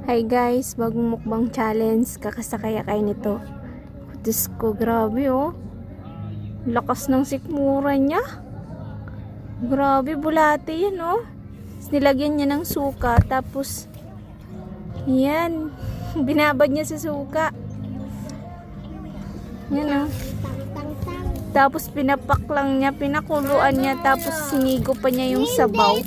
Hi guys, bagong mukbang challenge. Kakasakaya kayo nito. Diyos ko, grabe oh. Lakas ng sikmura niya. Grabe, bulate yan oh. Nilagyan niya ng suka. Tapos, yan. Binabad niya sa suka. Yan oh. Tapos pinapak lang niya, pinakuluan niya. Tapos sinigo pa niya yung sabaw.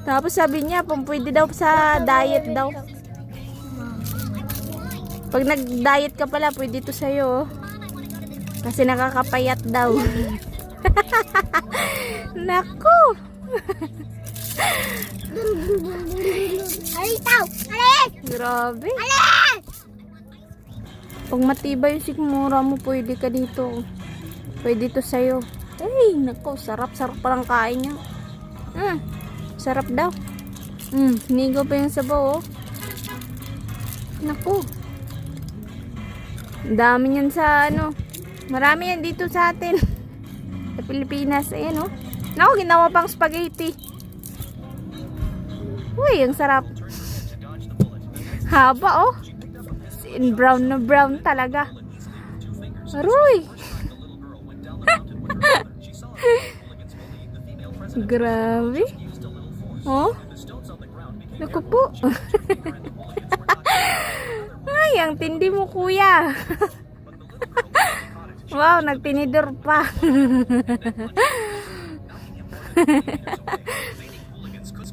Tapos sabi niya, pwede daw sa diet daw. Pag nag-diet ka pala, pwede to sa'yo. Kasi nakakapayat daw. Naku! Alitaw! Alis! Grabe. Alis! Pag matibay yung sikmura mo, pwede ka dito. Pwede to sa'yo. Ay, naku, sarap-sarap palang kain niya. Sarap daw. Sinigo pa yung sabaw, oh. Naku. Dami yan sa, ano. Marami yan dito sa atin. Sa Pilipinas. Ayan, oh. Naku, ginawa pang spaghetti. Uy, ang sarap. Haba, oh. Brown na brown talaga. Aroy. Grabe. Oh. Naku po. Ay, ang tindi mo, kuya. Wow, nagtinidor pa.